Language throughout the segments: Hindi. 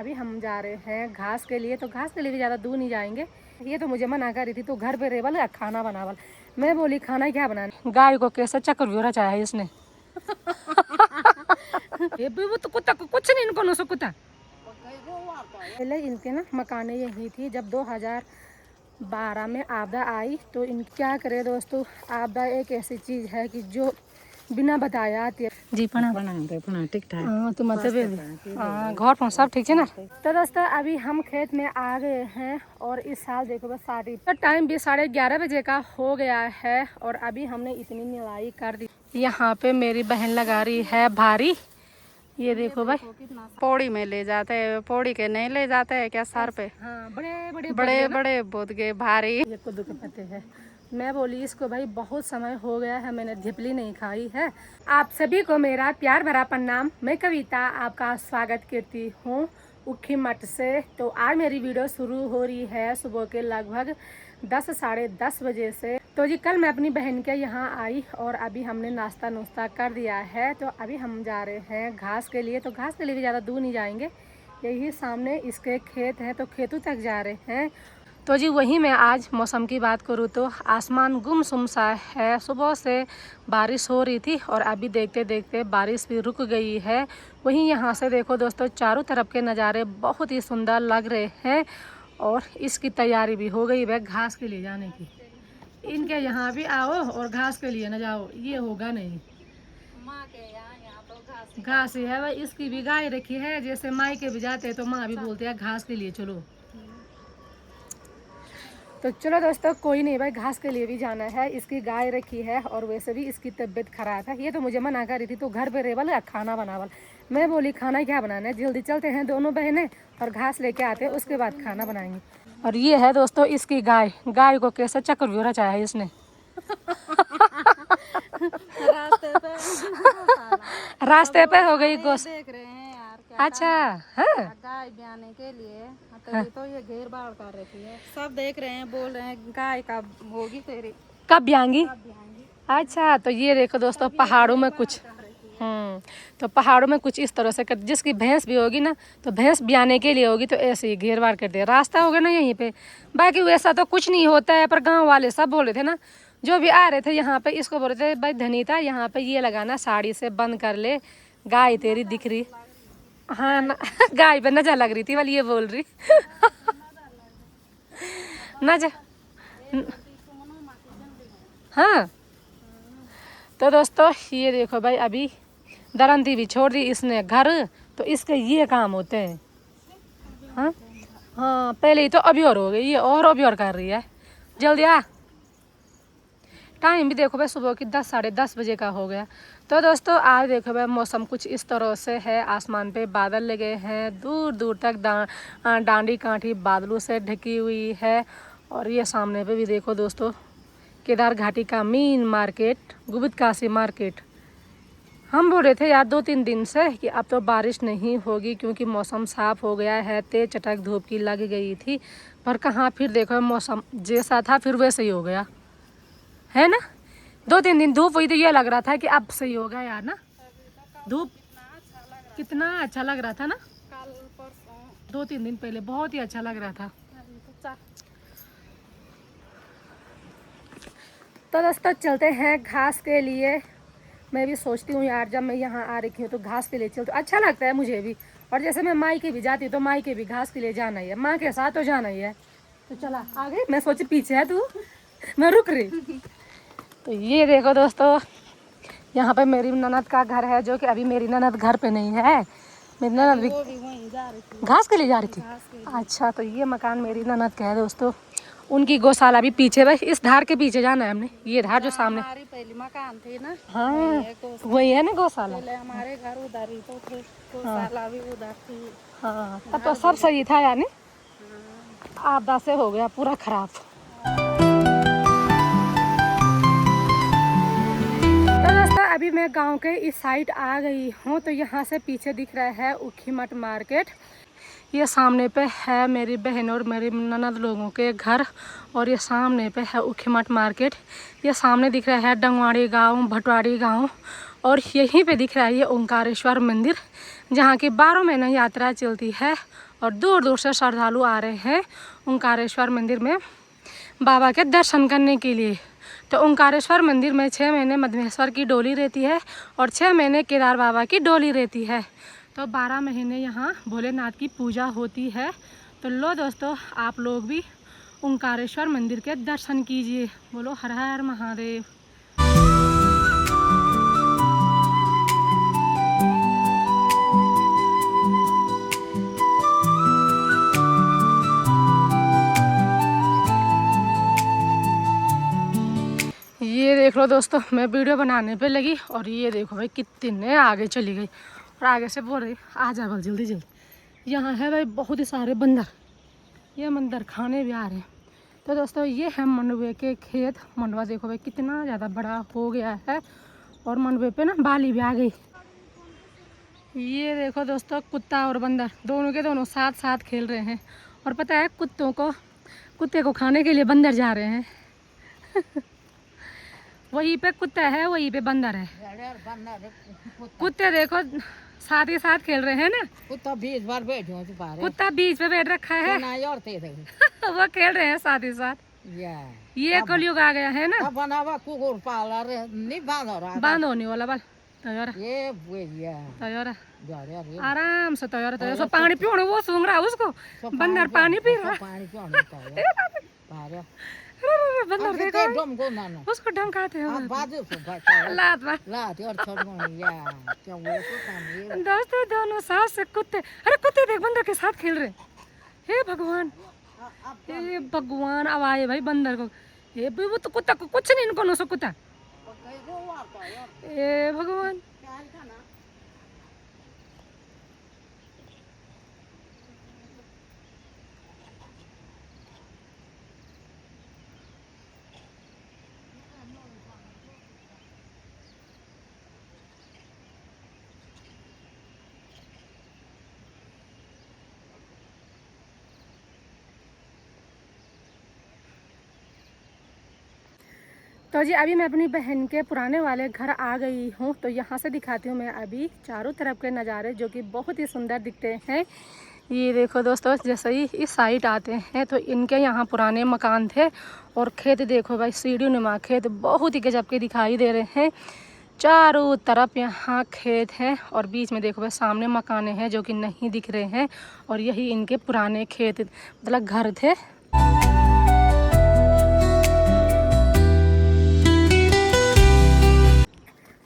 अभी हम जा रहे हैं घास के लिए, तो घास के लिए भी ज़्यादा दूर नहीं जाएंगे। ये तो मुझे मना कर रही थी, तो घर पे रेवल या खाना बनावल। मैं बोली खाना क्या बनाने, गाय को कैसे चक्कर भी चाहे है इसने। ये भी वो तो कुत्ता को कुछ नहीं, इनको नो कुत्ता। पहले इनके ना मकाने यही थी, जब 2012 में आपदा आई तो इन क्या करे दोस्तों। आपदा एक ऐसी चीज़ है कि जो बिना बताए आती है। जी पना ठीक ठाक। हाँ तो मतलब हाँ घर पर सब ठीक है ना। तो दोस्तों अभी हम खेत में आ गए हैं और इस साल देखो बस साड़ी तो टाइम भी 11:30 बजे का हो गया है और अभी हमने इतनी निराई कर दी। यहाँ पे मेरी बहन लगा रही है भारी। ये देखो भाई पौड़ी में ले जाते हैं, पौड़ी के नहीं ले जाते हैं क्या सर पे। हाँ बड़े बड़े बोध गए भारी। ये कद्दू के पत्ते हैं। मैं बोली इसको भाई बहुत समय हो गया है मैंने धिपली नहीं खाई है। आप सभी को मेरा प्यार भरा प्रणाम। मैं कविता आपका स्वागत करती हूँ उखी मठ से। तो आज मेरी वीडियो शुरू हो रही है सुबह के लगभग 10 साढ़े 10 बजे से। तो जी कल मैं अपनी बहन के यहाँ आई और अभी हमने नाश्ता नुश्ता कर दिया है। तो अभी हम जा रहे हैं घास के लिए, तो घास के लिए भी ज़्यादा दूर नहीं जाएंगे, यही सामने इसके खेत हैं तो खेतों तक जा रहे हैं। तो जी वहीं मैं आज मौसम की बात करूँ तो आसमान गुमसुम सा है। सुबह से बारिश हो रही थी और अभी देखते देखते बारिश भी रुक गई है। वहीं यहाँ से देखो दोस्तों चारों तरफ के नज़ारे बहुत ही सुंदर लग रहे हैं और इसकी तैयारी भी हो गई है घास के लिए जाने की। इनके यहाँ भी आओ और घास के लिए न जाओ, ये होगा नहीं। माँ के यहाँ तो घास ही है भाई, इसकी भी गाय रखी है। जैसे माई के भी जाते हैं तो माँ भी बोलते हैं घास के लिए चलो। तो चलो दोस्तों कोई नहीं भाई, घास के लिए भी जाना है। इसकी गाय रखी है और वैसे भी इसकी तबीयत खराब है। ये तो मुझे मना कर रही थी, तो घर पे रेवल या खाना बनावल। मैं बोली खाना क्या बनाना है, जल्दी चलते हैं दोनों बहनें और घास लेके आते हैं, उसके बाद खाना बनाएंगे। और ये है दोस्तों इसकी गाय। गाय को कैसे चक्कर भी चाहे है इसने। रास्ते पे हो गई गोश। देख रहे हैं यार क्या अच्छा हाँ गाय ब्याने के लिए तो ये घेर बाढ़ कर रखी है। सब देख रहे हैं, बोल रहे हैं गाय कब होगी तेरी, कब ब्यांगी। अच्छा तो ये देखो दोस्तों पहाड़ों में कुछ तो पहाड़ों में कुछ इस तरह से कर, जिसकी भैंस भी होगी ना तो भैंस ब्याने के लिए होगी तो ऐसे ही घेर बार कर दिया। रास्ता होगा ना यहीं पे, बाकी वैसा तो कुछ नहीं होता है। पर गांव वाले सब बोल रहे थे ना, जो भी आ रहे थे यहाँ पे इसको बोल रहे थे भाई धनीता यहाँ पे ये लगाना, साड़ी से बंद कर ले, गाय तेरी दिख रही। हाँ ना गाय पे नजर लग रही थी वाली, ये बोल रही नजर। हाँ तो दोस्तों ये देखो भाई अभी दरंती भी छोड़ दी इसने घर, तो इसके ये काम होते हैं। हाँ हाँ पहले ही तो अभी और हो गई, ये और अभी और कर रही है। जल्दी आ। टाइम भी देखो भाई सुबह की 10 साढ़े 10 बजे का हो गया। तो दोस्तों आज देखो भाई मौसम कुछ इस तरह से है। आसमान पे बादल लगे हैं, दूर दूर तक डांडी कांठी बादलों से ढकी हुई है। और ये सामने पे भी देखो दोस्तों केदार घाटी का मेन मार्केट, गुबित काशी मार्केट। हम बोल रहे थे यार 2-3 दिन से कि अब तो बारिश नहीं होगी क्योंकि मौसम साफ़ हो गया है, तेज चटक धूप की लग गई थी। पर कहाँ फिर देखो मौसम जैसा था फिर वैसे ही हो गया है ना। 2-3 दिन धूप हुई तो ये लग रहा था कि अब सही हो गया यार ना। धूप कितना अच्छा लग रहा था ना, 2-3 दिन पहले बहुत ही अच्छा लग रहा था। तो दोस्तों चलते हैं घास के लिए। मैं भी सोचती हूँ यार जब मैं यहाँ आ रही हूँ तो घास के लिए चलती तो अच्छा लगता है मुझे भी। और जैसे मैं माई के भी जाती हूँ तो माई के भी घास के लिए जाना ही है, माँ के साथ तो जाना ही है। तो चला आगे, मैं सोची पीछे है तू, मैं रुक रही। तो ये देखो दोस्तों यहाँ पे मेरी ननद का घर है, जो कि अभी मेरी ननद घर पे नहीं है। मेरी ननद भी घास के लिए जा रही थी। अच्छा तो ये मकान मेरी ननद का है दोस्तों, उनकी गौशाला भी पीछे बस इस धार के पीछे जाना है हमने। ये धार जो सामने हमारी पहली मकान थी ना, हाँ वही है ना गौशाला। पहले हमारे घर उधर ही तो थे, गौशाला भी उधर थी। हाँ तब तो सब सही था यानी, आपदा से हो गया पूरा खराब। तो दोस्तों अभी मैं गांव के इस साइड आ गई हूँ। तो यहाँ से पीछे दिख रहा है उखी मठ मार्केट। ये सामने पे है मेरी बहन और मेरी ननद लोगों के घर और ये सामने पे है उखी मठ मार्केट। ये सामने दिख रहा है डंगवाड़ी गांव, भटवाड़ी गांव और यहीं पे दिख रहा है ये ओंकारेश्वर मंदिर, जहाँ की 12 महीने यात्रा चलती है और दूर दूर से श्रद्धालु आ रहे हैं ओंकारेश्वर मंदिर में बाबा के दर्शन करने के लिए। तो ओंकारेश्वर मंदिर में 6 महीने मधमेश्वर की डोली रहती है और 6 महीने केदार बाबा की डोली रहती है। तो 12 महीने यहाँ भोलेनाथ की पूजा होती है। तो लो दोस्तों, आप लोग भी ओंकारेश्वर मंदिर के दर्शन कीजिए। बोलो हर हर महादेव। ये देख लो दोस्तों, मैं वीडियो बनाने पे लगी और ये देखो भाई कितने आगे चली गई और आगे से बोल रही आ जा बोल जल्दी जल्दी। यहाँ है भाई बहुत ही सारे बंदर, ये बंदर खाने भी आ रहे हैं। तो दोस्तों ये है मंडुवे के खेत। मंडुवा देखो भाई कितना ज़्यादा बड़ा हो गया है और मंडुवे पे ना बाली भी आ गई। ये देखो दोस्तों, कुत्ता और बंदर दोनों के दोनों साथ साथ खेल रहे हैं। और पता है कुत्ते को खाने के लिए बंदर जा रहे हैं। वहीं पे कुत्ता है, वहीं पे बंदर है। कुत्ते देखो साथ ही साथ खेल रहे हैं ना। कुत्ता बीच पे बैठ रखा है। वो खेल रहे हैं साथ ही साथ। ये कलयुग आ गया है ना। बांध होने वाला बल तैयार आराम से तैयार सो पानी पीने वो सूंघ रहा उसको। बंदर पानी पी रहा। बंदर देखो उसको धमकाते हैं। दोस्तों दोनों सास से कुत्ते, अरे कुत्ते देख बंदर के साथ खेल रहे। हे भगवान, हे भगवान, अब आए भाई बंदर को। हे वो तो कुत्ता को कुछ नहीं, इनको नो कुत्ता। हे भगवान, तो जी अभी मैं अपनी बहन के पुराने वाले घर आ गई हूँ। तो यहाँ से दिखाती हूँ मैं अभी चारों तरफ के नज़ारे जो कि बहुत ही सुंदर दिखते हैं। ये देखो दोस्तों, जैसे ही इस साइड आते हैं तो इनके यहाँ पुराने मकान थे और खेत देखो भाई, सीढ़ी नुमा खेत बहुत ही गजब के दिखाई दे रहे हैं। चारों तरफ यहाँ खेत हैं और बीच में देखो भाई सामने मकाने हैं जो कि नहीं दिख रहे हैं। और यही इनके पुराने खेत मतलब घर थे।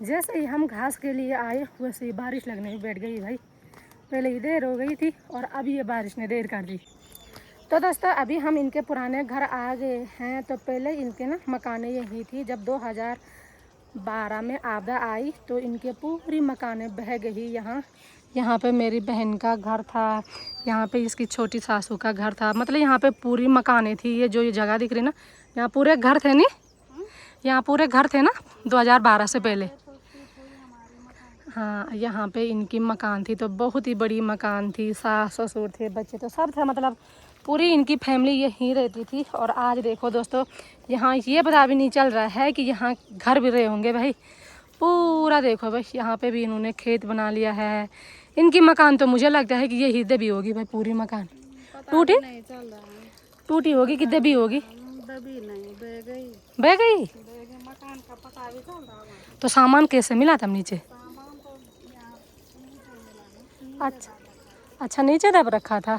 जैसे ही हम घास के लिए आए वैसे ही बारिश लगने में बैठ गई भाई। पहले ही देर हो गई थी और अभी ये बारिश ने देर कर दी। तो दोस्तों अभी हम इनके पुराने घर आ गए हैं। तो पहले इनके ना मकाने यही थी। जब 2012 में आपदा आई तो इनके पूरी मकाने बह गई। यहाँ पे मेरी बहन का घर था, यहाँ पे इसकी छोटी सासू का घर था। मतलब यहाँ पे पूरी मकाने थी। ये जो ये जगह दिख रही ना, यहाँ पूरे घर थे नहीं, यहाँ पूरे घर थे ना 2012 से पहले। हाँ, यहाँ पे इनकी मकान थी। तो बहुत ही बड़ी मकान थी, सास ससुर थे, बच्चे तो सब थे। मतलब पूरी इनकी फैमिली यहीं रहती थी। और आज देखो दोस्तों, यहाँ ये पता भी नहीं चल रहा है कि यहाँ घर भी रहे होंगे भाई। पूरा देखो भाई, यहाँ पे भी इन्होंने खेत बना लिया है। इनकी मकान तो मुझे लगता है कि ये हिद्दे भी होगी भाई। पूरी मकान टूटी होगी कि दबी होगी। बह गई मकान का पता भी चल रहा है। तो सामान कैसे मिला था नीचे? अच्छा नीचे दब रखा था।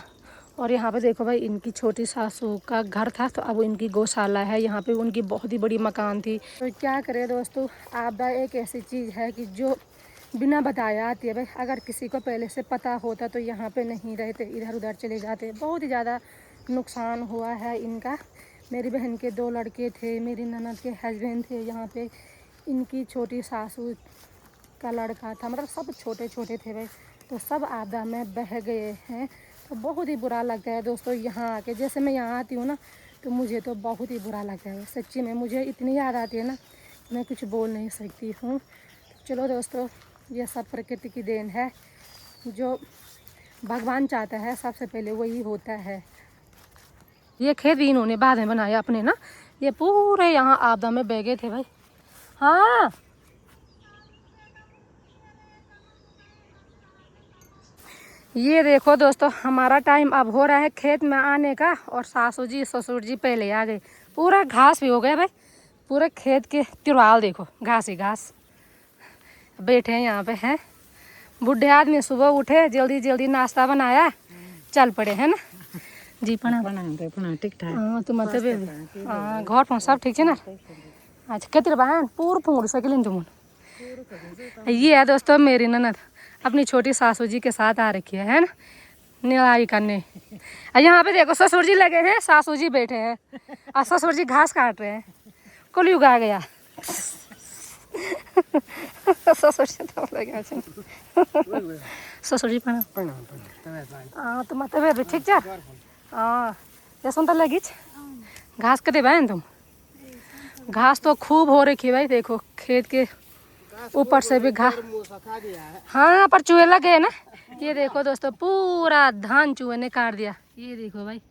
और यहाँ पे देखो भाई इनकी छोटी सासू का घर था। तो अब इनकी गौशाला है। यहाँ पे उनकी बहुत ही बड़ी मकान थी। तो क्या करें दोस्तों, आपदा एक ऐसी चीज़ है कि जो बिना बताए आती है भाई। अगर किसी को पहले से पता होता तो यहाँ पे नहीं रहते, इधर उधर चले जाते। बहुत ही ज़्यादा नुकसान हुआ है इनका। मेरी बहन के 2 लड़के थे, मेरी ननद के हस्बैंड थे, यहाँ पे इनकी छोटी सासू का लड़का था। मतलब सब छोटे छोटे थे भाई। तो सब आपदा में बह गए हैं। तो बहुत ही बुरा लगता है दोस्तों यहाँ आके। जैसे मैं यहाँ आती हूँ ना तो मुझे तो बहुत ही बुरा लगता है सच्ची में। मुझे इतनी याद आती है ना, मैं कुछ बोल नहीं सकती हूँ। चलो दोस्तों, ये सब प्रकृति की देन है। जो भगवान चाहता है सबसे पहले वही होता है। ये खेत भी इन्होंने बाद में बनाया अपने ना। ये पूरे यहाँ आपदा में बह गए थे भाई। हाँ, ये देखो दोस्तों, हमारा टाइम अब हो रहा है खेत में आने का, और सासू जी ससुर जी पहले आ गए। पूरा घास भी हो गया भाई, पूरे खेत के तिरवाल देखो, घास ही घास। बैठे हैं यहाँ पे हैं बूढ़े आदमी, सुबह उठे जल्दी जल्दी नाश्ता बनाया, चल पड़े है ना जी। प्रणाम ठीक ठाक। हाँ तुम हाँ घर पर सब ठीक है ना। अच्छा कितने बहन पूरा फोड़ सकें तुम। ये है दोस्तों मेरी ननद, अपनी छोटी सासू जी के साथ आ रखी है ना निराई करने। यहाँ पे देखो ससुर जी लगे हैं, सासू जी बैठे हैं, और ससुर जी घास काट रहे हैं। कलयुग आ गया। ससुर जी तो लगे ससुर जी प्रणाम। हाँ तुम तबियत ठीक जा। हाँ ये सुनता लगी घास कटे बहन तुम। घास तो खूब हो रखी है भाई, देखो खेत के ऊपर से भी घास। हाँ पर चूहे लगे हैं ना। ये देखो दोस्तों पूरा धान चूहे ने काट दिया। ये देखो भाई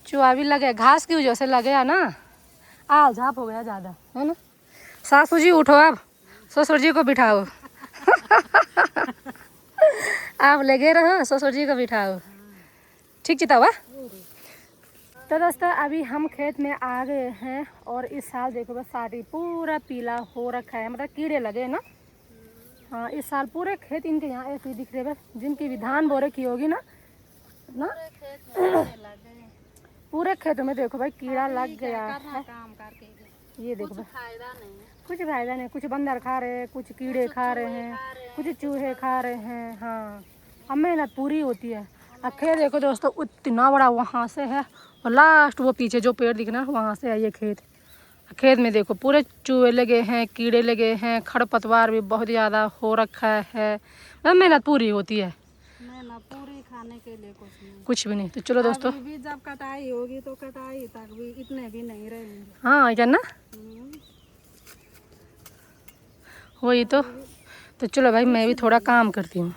चूहा भी लगे, घास की वजह से लगे है ना, आल झाप हो गया ज्यादा है ना। सासू जी उठो, अब ससुर जी को बिठाओ। आप लगे रहो, ससुर जी को बिठाओ। ठीक चिता हुआ। तो दोस्तों अभी हम खेत में आ गए हैं, और इस साल देखो बस साड़ी पूरा पीला हो रखा है, मतलब कीड़े लगे ना। हाँ इस साल पूरे खेत इनके यहाँ ऐसे ही दिख रहे बस, जिनकी भी धान बोरे की होगी ना पूरे खेतों में देखो भाई कीड़ा लग गया है। ये देखो कुछ फायदा नहीं, कुछ बंदर खा रहे हैं, कुछ कीड़े खा रहे हैं, कुछ चूहे खा रहे हैं। हाँ अब मेहनत पूरी होती है। खेत देखो दोस्तों इतना बड़ा वहाँ से है, और लास्ट वो पीछे जो पेड़ दिख रहा है वहाँ से है ये खेत। खेत में देखो पूरे चूहे लगे हैं, कीड़े लगे हैं, खरपतवार भी बहुत ज़्यादा हो रखा है। मेहनत पूरी होती है, मेहनत पूरी खाने के लिए कुछ भी नहीं। तो चलो दोस्तों अभी भी जब कटाई होगी तो कटाई तक भी इतने भी नहीं रहेंगे। हाँ क्या ना वही तो चलो भाई मैं भी थोड़ा काम करती हूँ,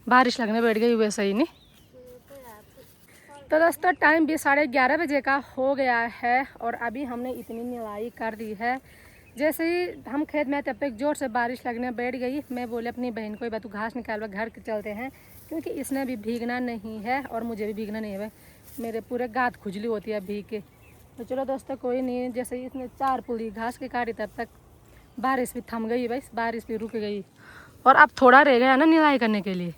बारिश लगने बैठ गई वैसे ही नहीं। तो दोस्तों टाइम भी 11:30 बजे का हो गया है, और अभी हमने इतनी निराई कर दी है। जैसे ही हम खेत में तब तक जोर से बारिश लगने बैठ गई। मैं बोले अपनी बहन को तू घास निकाल घर के चलते हैं, क्योंकि इसने भी भीगना नहीं है और मुझे भी भीगना नहीं है। मेरे पूरे गात खुजली होती है भीग के। तो चलो दोस्तों कोई नहीं, जैसे ही इसने 4 पुली घास के काटी तब तक बारिश भी थम गई भाई, बारिश भी रुक गई, और अब थोड़ा रह गया ना निराई करने के लिए।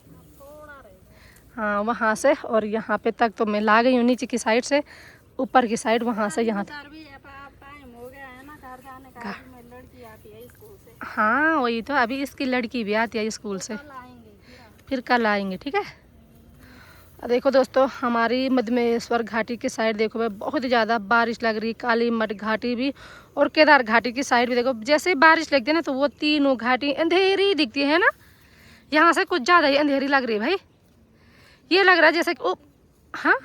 हाँ वहाँ से और यहाँ पे तक तो मैं ला गई हूँ, नीचे की साइड से ऊपर की साइड वहाँ से यहाँ तक। हाँ वही तो, अभी इसकी लड़की भी आती है स्कूल से, फिर कल आएंगे ठीक है। देखो दोस्तों हमारी मधमेश्वर घाटी की साइड देखो भाई बहुत ज़्यादा बारिश लग रही, काली मठ घाटी भी और केदार घाटी की साइड भी देखो। जैसे ही बारिश लगती है ना तो वो तीनों घाटी अंधेरी दिखती है ना, यहाँ से कुछ ज़्यादा ही अंधेरी लग रही है भाई। ये लग रहा है जैसे कि हाँ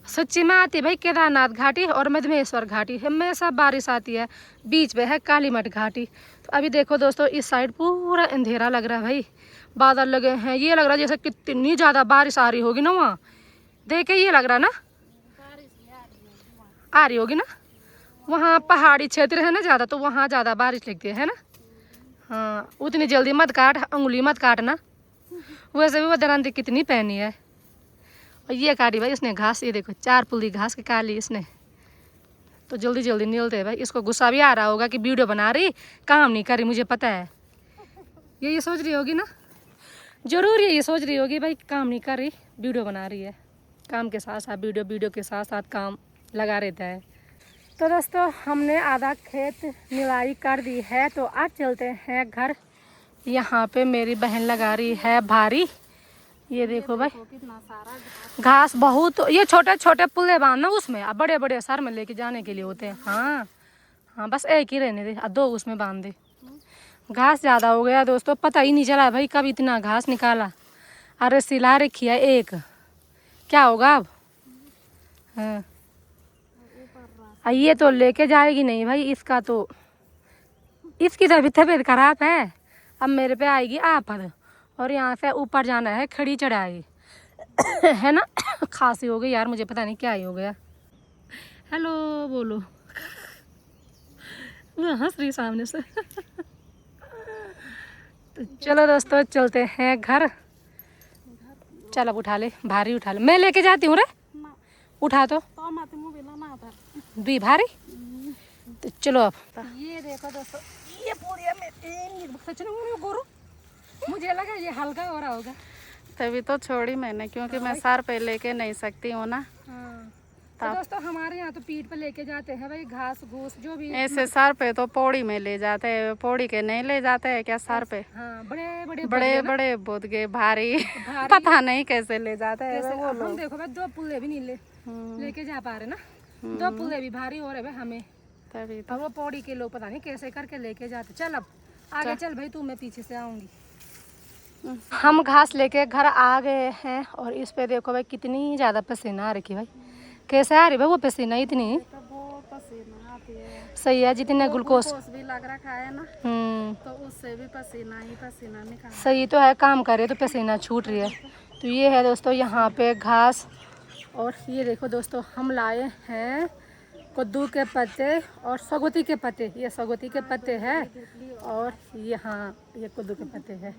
सच्ची में आती है भाई, केदारनाथ घाटी और मधमेश्वर घाटी हमेशा बारिश आती है, बीच में है काली मठ घाटी। तो अभी देखो दोस्तों इस साइड पूरा अंधेरा लग रहा है भाई, बादल लगे हैं, ये लग रहा है जैसे कितनी ज़्यादा बारिश आ रही होगी ना, वहाँ देख के ये लग रहा है ना आ रही होगी ना। वहाँ पहाड़ी क्षेत्र है ना ज़्यादा, तो वहाँ ज़्यादा बारिश लगती है ना। हाँ उतनी जल्दी मत काट, उंगली मत काटना। वैसे भी वो दरांती कितनी पहनी है, और ये काटी भाई इसने घास, ये देखो 4 पुली घास के काट ली इसने। तो जल्दी जल्दी निकलते हैं भाई, इसको गुस्सा भी आ रहा होगा कि वीडियो बना रही काम नहीं कर रही, मुझे पता है ये सोच रही होगी ना, जरूर ये सोच रही होगी भाई काम नहीं कर रही वीडियो बना रही है। काम के साथ साथ वीडियो, वीडियो के साथ साथ काम लगा रहता है। तो दोस्तों हमने आधा खेत निराई कर दी है, तो आज चलते हैं घर। यहाँ पे मेरी बहन लगा रही है भारी, ये देखो भाई कितना सारा घास बहुत, ये छोटे छोटे पुल्ले बांधना उसमें, अब बड़े बड़े सर में लेके जाने के लिए होते हैं। हाँ हाँ बस एक ही रहने दे, अब 2 उसमें बांध दे। घास ज़्यादा हो गया दोस्तों, पता ही नहीं चला भाई कब इतना घास निकाला। अरे सिला रखी है एक, क्या होगा अब। हाँ ये तो लेके जाएगी नहीं भाई, इसका तो इसकी तो अभी तबीयत खराब है, अब मेरे पे आएगी आफत। और यहाँ से ऊपर जाना है खड़ी चढ़ाई है ना। खांसी हो गई यार मुझे, पता नहीं क्या ही हो गया। हेलो बोलो, वो हंस रही सामने से। तो चलो दोस्तों चलते हैं घर। चल अब उठा ले, भारी उठा ले, मैं लेके जाती हूँ रे। ना उठा तो तो माते मुंह भी लाना था। दी भारी। तो चलो अब ये देखो दोस्तों, ये पूरी में सच में गोरू, मुझे लगा ये हल्का हो रहा होगा। तभी तो छोड़ी मैंने, क्योंकि मैं सर पे लेके नहीं सकती हूँ ना। हाँ। तो दोस्तों हमारे यहाँ तो पीठ पे लेके जाते हैं भाई, घास घूस जो भी। ऐसे सर पे तो पौड़ी में ले जाते हैं, पौड़ी के नहीं ले जाते हैं क्या सर पे? हाँ बड़े बड़े बड़े बड़े बोध के भारी पता नहीं कैसे ले जाते हैं कैसे, वो हम लोग। देखो भाई 2 पुल्ले भी नहीं लेके जा पा रहे ना, 2 पुल्ले भी भारी हो रहे भाई हमें। तभी तो। अब वो पौड़ी के लोग पता नहीं कैसे करके लेके जाते। चल अब आगे चल भाई, तू मैं पीछे से आऊंगी। हम घास लेके घर आ गए हैं और इस पे देखो भाई कितनी ज्यादा पसीना आ रखी भाई। कैसे आ रही भाई वो पसीना इतनी? तो वो पसीना आती है, सही है, जितने ग्लूकोज भी लग रखा है ना, तो उससे भी पसीना ही पसीना निकल। सही तो है, काम करे तो पसीना छूट रही है। तो ये है दोस्तों यहाँ पे घास, और ये देखो दोस्तों हम लाए हैं कद्दू के पत्ते और सगोती के पत्ते। ये सगोती के पत्ते हैं और यहाँ ये कद्दू के पत्ते हैं।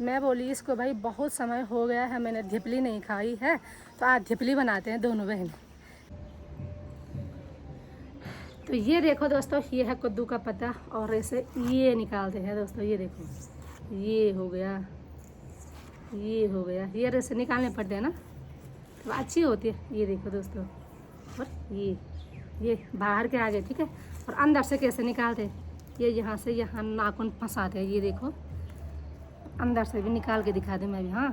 मैं बोली इसको भाई बहुत समय हो गया है मैंने धिपली नहीं खाई है, तो आज धिपली बनाते हैं दोनों बहन। तो ये देखो दोस्तों ये है कद्दू का पत्ता और ऐसे ये निकालते हैं दोस्तों। ये देखो ये हो गया, ये हो गया, ये ऐसे निकालने पड़ते हैं ना तो अच्छी होती है। ये देखो दोस्तों, और ये बाहर के आगे, ठीक है। और अंदर से कैसे निकालते हैं, ये यहाँ से यहाँ नाखून फंसाते हैं। ये देखो अंदर से भी निकाल के दिखा दूँ मैं भी। हाँ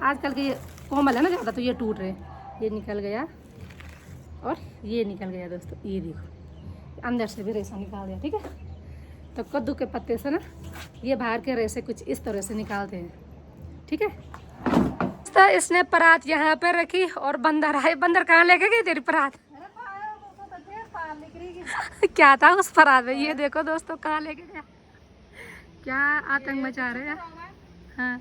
आजकल के ये कोमल है ना ज़्यादा, तो ये टूट रहे। ये निकल गया और ये निकल गया दोस्तों। ये देखो अंदर से भी रेशा निकाल दिया, ठीक है। तो कद्दू के पत्ते से ना ये बाहर के रेशे कुछ इस तरह से निकालते हैं, ठीक है। तो इसने परात यहाँ पे रखी और बंदर आए। बंदर कहाँ लेके गई तेरी परात? क्या था उस परात में? ये देखो दोस्तों कहाँ लेके गया, क्या आतंक मचा रहे हैं। हाँ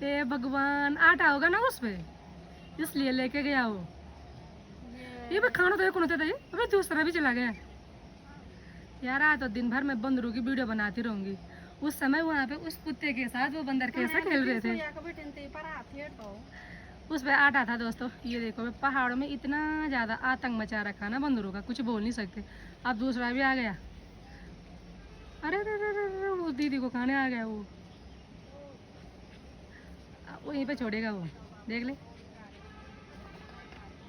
ए भगवान, आटा होगा ना उसमें इसलिए लेके गया वो। ये मैं खाना तो एक होता था, ये दूसरा भी चला गया यार। आज तो दिन भर मैं बंदरों की वीडियो बनाती रहूंगी। उस समय वहाँ पे उस कुत्ते के साथ वो बंदर कैसे खेल रहे थे, उस पे आटा था दोस्तों। ये देखो पहाड़ों में इतना ज़्यादा आतंक मचा रखा ना बंदरों का, कुछ बोल नहीं सकते। अब दूसरा भी आ गया। अरे वो दीदी को खाने आ गया वो, वहीं पे छोड़ेगा वो, देख ले।